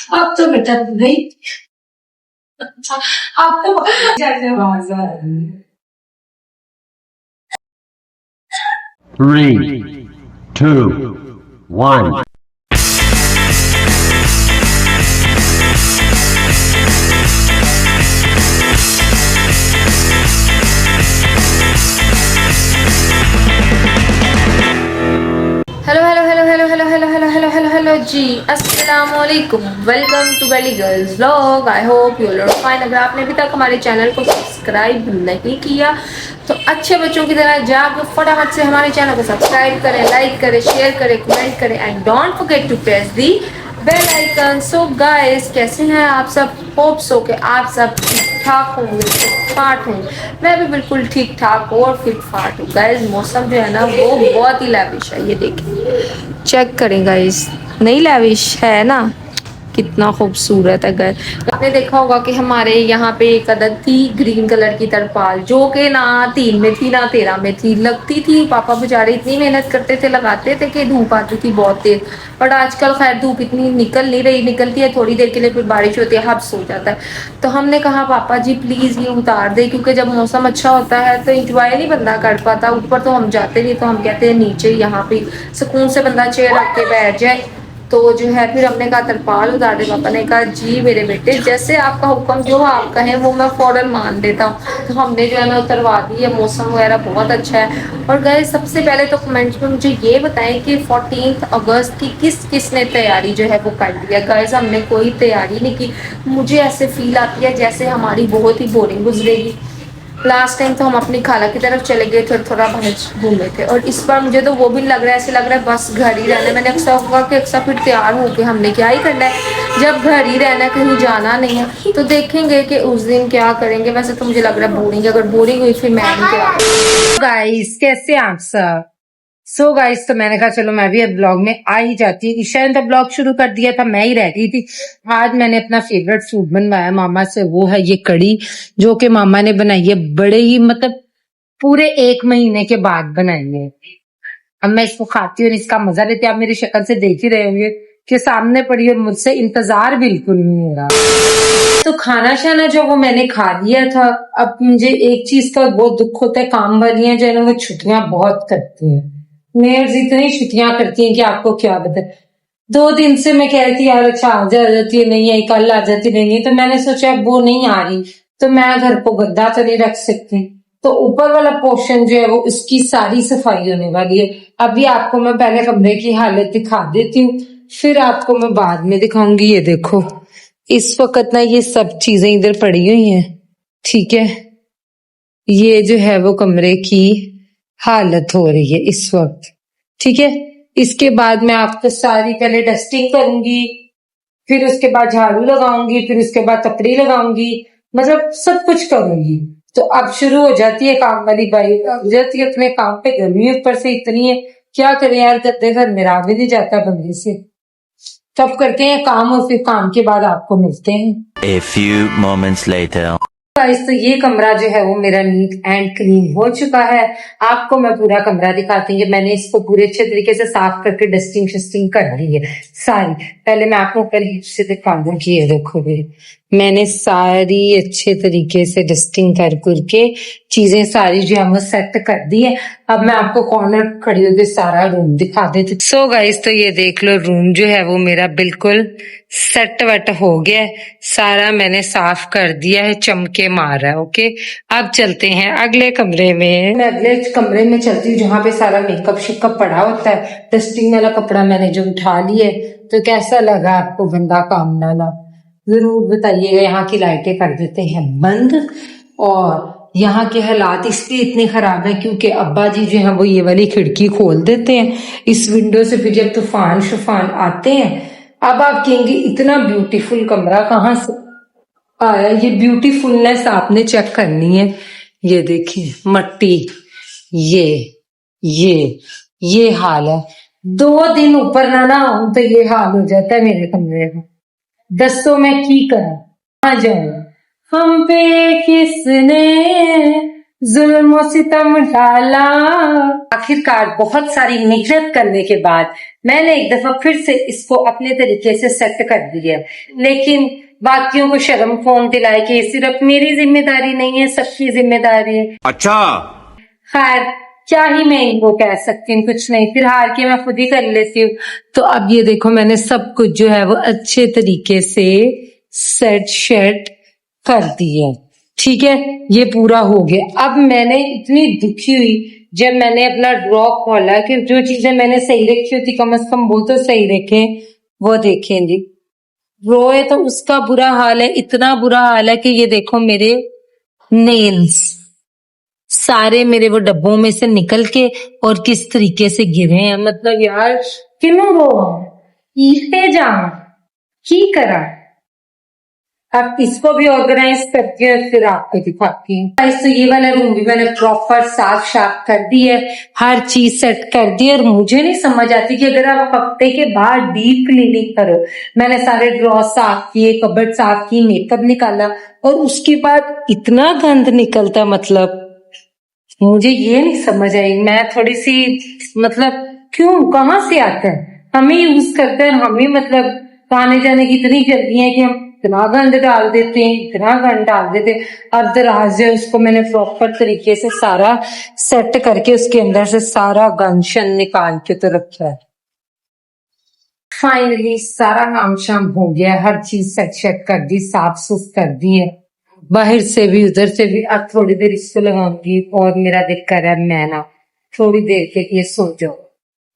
अब तो बेटा नहीं, अब तो बाजार 3, 2, 1. Hello hello hello hello hello hello hello hello hello hello जी, अस्सलाम वालेकुम। Welcome to Gali girls vlog. I hope you all are fine. अगर आपने अभी तक हमारे चैनल को सब्सक्राइब नहीं किया तो अच्छे बच्चों की तरह जाकर फटाफट से हमारे चैनल को सब्सक्राइब करें, लाइक करें, शेयर करें, कमेंट करें and don't forget to press the bell icon. So guys, कैसे हैं आप सब? होप सो कि आप सब ठीक ठाक होंगे, फिट फाट होंगे। मैं भी बिल्कुल ठीक ठाक और फिट फाट हूँ। गाइस मौसम जो है ना वो बहुत ही लैविश है। ये देखिए, चेक करें गाइस, नहीं लैविश है ना, कितना खूबसूरत है। घर आपने देखा होगा कि हमारे यहाँ पे एक अदद थी ग्रीन कलर की तरपाल, जो कि ना 3 में थी ना 13 में थी। लगती थी, पापा बेचारे इतनी मेहनत करते थे, लगाते थे कि धूप आती थी बहुत तेज। बट आजकल खैर धूप इतनी निकल नहीं रही, निकलती है थोड़ी देर के लिए, फिर बारिश होती है, हब्स हो जाता है। तो हमने कहा पापा जी प्लीज ये उतार दे, क्योंकि जब मौसम अच्छा होता है तो इंजॉय नहीं बंदा कर पाता। ऊपर तो हम जाते नहीं, तो हम कहते हैं नीचे यहाँ पे सुकून से बंदा चेयर रख के बैठ जाए। तो जो है फिर हमने कहा तरपाल उतार दे। पापा ने कहा जी मेरे बेटे, जैसे आपका हुक्म, जो आप कहें वो मैं फौरन मान लेता हूँ। तो हमने जो है ना उतरवा दी है। मौसम वगैरह बहुत अच्छा है। और गए सबसे पहले तो कमेंट्स में मुझे ये बताएं कि 14 अगस्त की किस किस ने तैयारी जो है वो कर ली है। गाइस हमने कोई तैयारी नहीं की। मुझे ऐसे फील आती है जैसे हमारी बहुत ही बोरिंग गुजरेगी। लास्ट टाइम तो हम अपनी खाला की तरफ चले गए थे, थोड़ा बाहर घूमे थे, और इस बार मुझे तो वो भी लग रहा है, ऐसे लग रहा है बस घर ही रहना है। मैंने अक्सर होगा कि अक्सर फिर तैयार होके हमने क्या ही करना है, जब घर ही रहना है, कहीं जाना नहीं है, तो देखेंगे कि उस दिन क्या करेंगे। वैसे तो मुझे लग रहा है बोरिंग, अगर बोरिंग हुई फिर मैं नहीं तैयार। गाइस कैसे आप सब? सो गाइस, तो मैंने कहा चलो मैं भी अब ब्लॉग में आ ही जाती हूँ। ईशा ने तो ब्लॉग शुरू कर दिया था, मैं ही रह गई थी। आज मैंने अपना फेवरेट सूप बनवाया मामा से, वो है ये कड़ी, जो कि मामा ने बनाई है बड़े ही मतलब पूरे 1 महीने के बाद बनाई है। अब मैं इसको खाती हूँ और इसका मजा लेती हूँ। आप मेरी शक्ल से देख ही रहे होंगे कि सामने पड़ी है, मुझसे इंतजार बिल्कुल नहीं हो रहा। तो खाना शाना जो वो मैंने खा लिया था। अब मुझे एक चीज का बहुत दुख होता है, काम वालियां जो है ना वो छुट्टियां बहुत करती हैं। मेयर्स इतनी छुट्टियां करती हैं कि आपको क्या बताए। 2 दिन से मैं कह रही थी यार अच्छा आज आ जाती है, नहीं आई, कल आ जाती, नहीं। तो मैंने सोचा अब वो नहीं आ रही तो मैं घर को गद्दा तो नहीं रख सकती। तो ऊपर वाला पोर्शन जो है वो उसकी सारी सफाई होने वाली है। अभी आपको मैं पहले कमरे की हालत दिखा देती हूँ, फिर आपको मैं बाद में दिखाऊंगी। ये देखो, इस वक्त ना ये सब चीजें इधर पड़ी हुई हैं, ठीक है। ये जो है वो कमरे की हालत हो रही है इस वक्त, ठीक है। इसके बाद मैं आपको सारी पहले डस्टिंग करूंगी, फिर उसके बाद झाड़ू लगाऊंगी, फिर उसके बाद तपड़ी लगाऊंगी, मतलब सब कुछ करूंगी। तो अब शुरू हो जाती है काम वाली बाई, अब जाती है अपने काम पे। गर्मी ऊपर से इतनी है, क्या करें यार, गद्दे घर में रहा भी नहीं जाता बंदे से। तब करते हैं काम और फिर काम के बाद आपको मिलते हैं। A few moments later. Guys, तो ये कमरा जो है वो मेरा नीट एंड क्लीन हो चुका है। आपको मैं पूरा कमरा दिखाती हूँ। मैंने इसको पूरे अच्छे तरीके से साफ करके डस्टिंग शस्टिंग कर ली है सारी। पहले मैं आपको करीब से दिखा दूं कि ये देखो, मैंने सारी अच्छे तरीके से डस्टिंग कर करके चीजें सारी जो है वो सेट कर दी है। अब मैं आपको कॉर्नर खड़ी होकर सारा रूम दिखा देती। सो गाइस, तो ये देख लो, रूम जो है वो मेरा बिल्कुल सेट वेट हो गया है। सारा मैंने साफ कर दिया है, चमके मार रहा है। ओके, अब चलते हैं अगले कमरे में। मैं अगले कमरे में चलती हूँ जहाँ पे सारा मेकअप शिकअप पड़ा होता है। डस्टिंग वाला कपड़ा मैंने जो उठा लिया है। तो कैसा लगा आपको बंदा काम नाला, जरूर बताइएगा। यहाँ की लाइटें कर देते हैं बंद, और यहाँ के हालात इसलिए इतने खराब है क्योंकि अब्बा जी जो है वो ये वाली खिड़की खोल देते हैं इस विंडो से, फिर जब तूफान शुफान आते हैं। अब आप कहेंगे इतना ब्यूटीफुल कमरा कहाँ से आया। ये ब्यूटीफुलनेस आपने चेक करनी है। ये देखिए मट्टी, ये ये ये हाल है। 2 दिन ऊपर ना आऊं तो ये हाल हो जाता है मेरे कमरे का। दसो मैं की करा, आ जाऊं हम पे किसने जुल्म सितम डाला। आखिरकार बहुत सारी मेहनत करने के बाद मैंने एक दफा फिर से इसको अपने तरीके से सेट कर दिया, लेकिन बाकियों को शर्म कौन दिलाए कि ये सिर्फ मेरी जिम्मेदारी नहीं है, सबकी जिम्मेदारी है। अच्छा, खैर क्या ही मैं इनको कह सकती हूँ, कुछ नहीं, फिर हार के मैं खुद ही कर लेती हूँ। तो अब ये देखो मैंने सब कुछ जो है वो अच्छे तरीके से सेट कर दिया, ठीक है, ये पूरा हो गया। अब मैंने इतनी दुखी हुई जब मैंने अपना ड्रॉ खोला कि जो चीजें मैंने सही रखी होती कम से कम वो तो सही रखें, वो देखें जी। ड्रॉ है तो उसका बुरा हाल है, इतना बुरा हाल है कि ये देखो मेरे नेल्स सारे मेरे वो डब्बों में से निकल के और किस तरीके से गिरे हैं। मतलब यार क्यों रो जा की करा। अब इसको भी ऑर्गेनाइज करके फिर आपको दिखाती हूँ। तो ये वाला रूम भी मैंने प्रॉपर साफ कर दी है, हर चीज सेट कर दी है। और मुझे नहीं समझ आती कि अगर आप हफ्ते के बाद डीप क्लीनिंग करो, मैंने सारे ड्रॉ साफ किए, कबर्ड साफ की, मेकअप निकाला और उसके बाद इतना गंद निकलता, मतलब मुझे ये नहीं समझ आई। मैं थोड़ी सी मतलब क्यों कहाँ से आता है, हम ही यूज करते हैं, हम ही मतलब आने जाने की इतनी जल्दी है कि हम इतना गंद डाल देते हैं, इतना गंद डाल देते हैं। अब दराज है उसको मैंने प्रॉपर तरीके से सारा सेट करके उसके अंदर से सारा गंद शन निकाल के तो रखा है। फाइनली सारा काम शाम हो गया, हर चीज सेट कर दी, साफ सुफ कर दी है, बाहर से भी उधर से भी। अब थोड़ी देर इसको लगाऊंगी और मेरा दिल कर रहा है मैं ना थोड़ी देर के लिए सो जाऊं,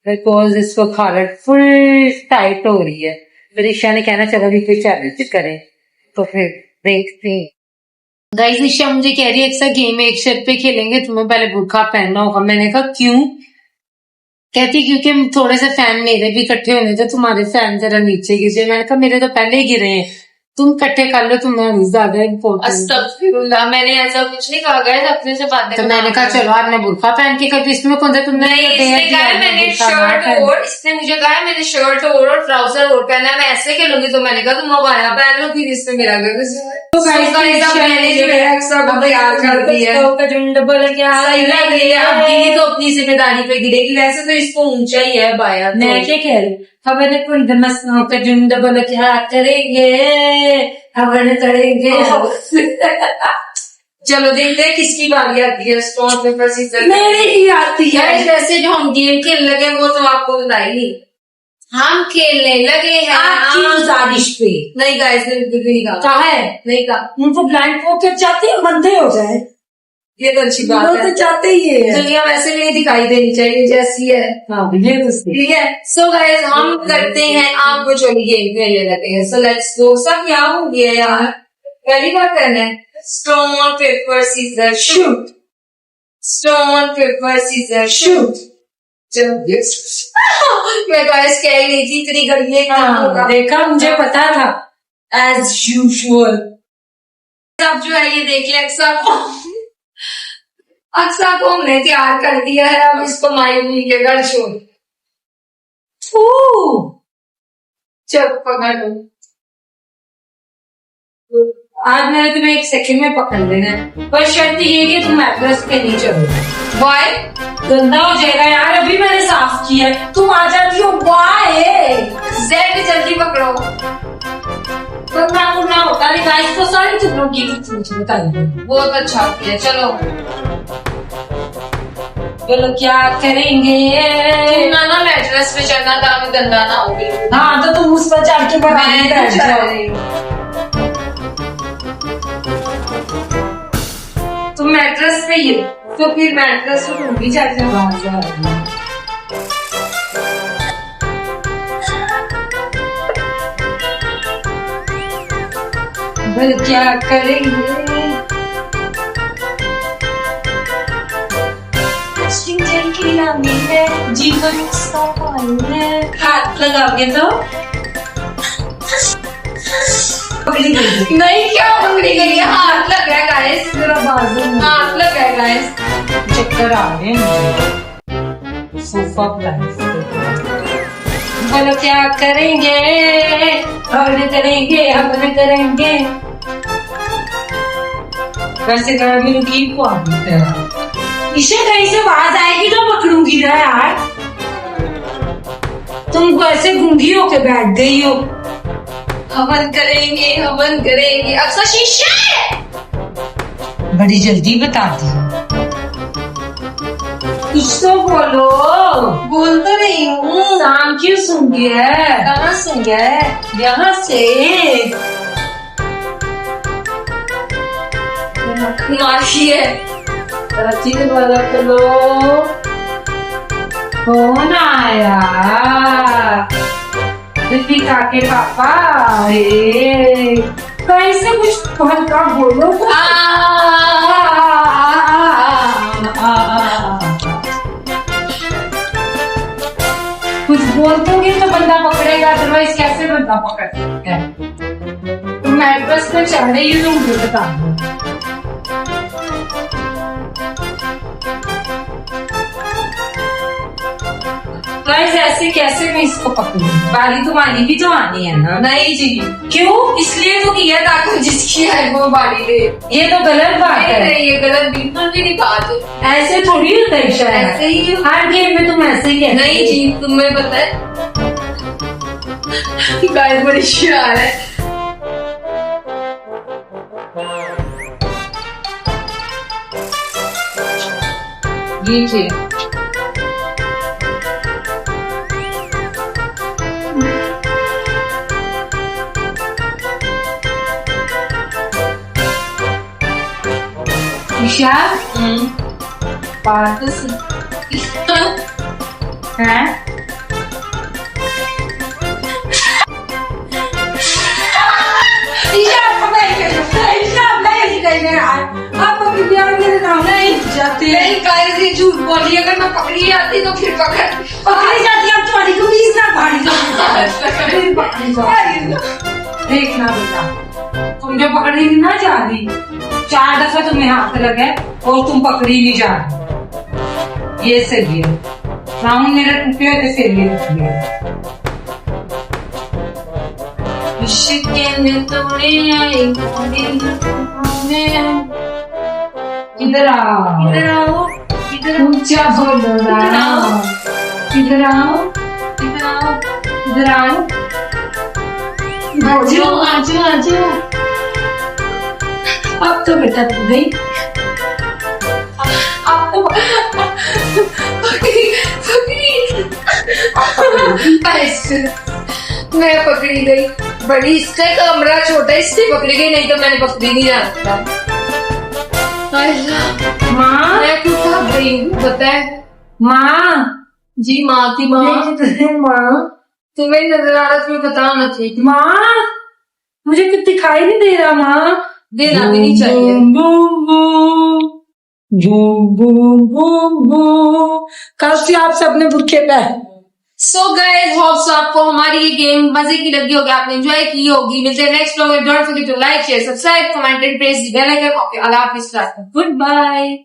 बिकॉज इसको हालत फुल टाइट हो रही है। फिर ईशा ने कहना चलो भी कोई चैलेंज करें, तो फिर देखते हैं। गाइस ईशा मुझे कह रही है एक गेम एक शर्ट पे खेलेंगे, तुम्हें पहले बुर्का पहनना होगा। मैंने कहा क्यों? कहती क्योंकि हम थोड़े से फैन मेरे भी इकट्ठे होने थे, तुम्हारे फैन जरा नीचे गिरे। मैंने कहा मेरे तो पहले ही गिरे हैं, तुम इकट्ठे कर लो, तुम्हें ज्यादा इम्पोर्टेंट। मैंने ऐसा कुछ नहीं कहा, गया अपने से बातें। तो मैंने कहा चलो आपने बुर्का पहन के कभी इसमें कौन सा तुमने मैंने शर्ट और इसने मुझे कहा मैंने शर्ट और ट्राउजर और पहना है, मैं ऐसे खेलूंगी। तो मैंने कहा तुम अबाया पहन लो, फिर इसमें मेरा तो अपनी जिम्मेदारी पे गिरेगी। वैसे तो इसको ऊंचा ही है बाया। मैं क्या कह रही खबर कुंड मसनों का झुंड बोलो क्या करेंगे, खबर करेंगे। चलो देखते हैं किसकी बारी आती है। स्टोन पेपर सीजर मेरी ही आती है। वैसे जो हम गेम खेलने लगे वो तो आपको बताएगी, हम खेलने लगे हैं आपकी गुजारिश पे। नहीं गाइस ने बिल्कुल भी नहीं कहा। कहा है नहीं कहा। उनको ब्लाइंड पॉकेट चाहते हैं बंदे हो जाए, ये तो अच्छी बात है, तो चाहते ही है। दुनिया वैसे भी नहीं दिखाई देनी चाहिए जैसी है। हाँ ये ठीक है। सो गाइस हम करते हैं आपको चलो गेम खेलने लगे हैं। So let's go. सब क्या हो गया यार, पहली बार करना है। Stone paper scissor shoot, stone paper scissor shoot. मैं गाइस कह रही थी इतनी गर्मी है, देखा मुझे पता था एज यूजुअल। अब जो है ये देखिए अक्सा को हमने तैयार कर दिया है। अब इसको मायूनी के घर छोड़ चल पकड़ लो। आज मैंने तुम्हें एक सेकंड में पकड़ लेना है, पर शर्त ये है कि तुम एड्रेस पे नहीं चलो। वाई गंदा हो जाएगा यार, अभी मैंने साफ किया है, तुम आ जाती हो। वाई जेड जल्दी पकड़ो। तो ना होता नहीं गाइस, तो सारी चीजों की बताइए। बहुत अच्छा किया। चलो बोलो क्या करेंगे। ना मैट्रेस पे चढ़ना था, गंदा ना होगी। हाँ तो तुम उस पर चढ़ के बैठ जाओ। तुम मैट्रेस पे ही हो, तो फिर मैट्रेस पे तुम भी चढ़ जाओ। बोलो क्या करेंगे। जीवन हाथ लगाओगे तो नहीं क्या पकड़ी गई है, हाथ लग गया गाइस, मेरा बाजू हाथ लग गया गाइस। चक्कर आ रहे हैं। सोफा बोलो क्या करेंगे, हम करेंगे। वैसे कहा भी की को इसे कहीं से आवाज आएगी तो पकड़ूंगी ना यार। तुम ऐसे गूंगी होके बैठ गई हो। हवन करेंगे अक्सर शीशा है। बड़ी जल्दी बताती हो। कुछ तो बोलो। बोल तो रही हूँ। शाम क्यों सुन गया है? कहाँ सुन गया है? यहाँ से माशी है। रचित वाला चलो कौन आया? दीपिका के पापा। कहीं से कुछ हल्का बोलो। कुछ बोलते तो बंदा पकड़ेगा, अदरवाइज कैसे बंदा पकड़ सकता है? तुम एड्रेस में चढ़ रही हो, मुझे बता दो। गाइस ऐसे कैसे मैं इसको पकड़ूं? बाली तुम्हारी भी तो आनी है ना? नहीं जी। क्यों? इसलिए तो किया ताकि जिसकी है वो बाड़ी ले। ये तो गलत बात है। नहीं, ये गलत बिल्कुल भी नहीं बात है। ऐसे थोड़ी होता है शायद। ऐसे ही हर गेम में तुम ऐसे ही कहते हो। नहीं जी, तुम्हें पता है गाइस बड़ी शार है। लीजिए। ईशा बात है। जाती है नहीं गाइस, ये झूठ बोली। अगर मैं पकड़ी जाती तो फिर पकड़ी जाती है। अब तुम्हारी कभी इतना भारी देखना बेटा, तुम जो पकड़ी ना जा रही, 4 दफा तुम्हें हाथ लगे और तुम पकड़ी नहीं जा रही। ये सही है। राउंड मेरे टूटे हुए थे, फिर ये टूटे। इधर आओ, इधर आओ, इधर आओ, ऊंचा बोलो ना। इधर आओ, इधर आओ, इधर आओ। आजो आजो आजो। अब तो बेटा तू गई। अब तो मैं पकड़ी गई। बड़ी इसका कमरा छोटा, इससे पकड़ी गई, नहीं तो मैंने पकड़ी नहीं जाता। माँ मैं कुछ थक गई हूँ, पता है। माँ जी माँ की माँ। माँ तुम्हें नजर आ रहा, तुम्हें बताना चाहिए। माँ मुझे कुछ दिखाई नहीं दे रहा। माँ देना भी नहीं चाहिए। कल से आप सबने भूखे पे। सो गाइस, होप्स आपको हमारी ये गेम मजे की लगी होगी, आपने एंजॉय की होगी। मिलते हैं नेक्स्ट व्लॉग में। Don't forget to like, share, subscribe, comment and press the bell icon. Okay, अल्लाह हाफिज़, गुड बाय।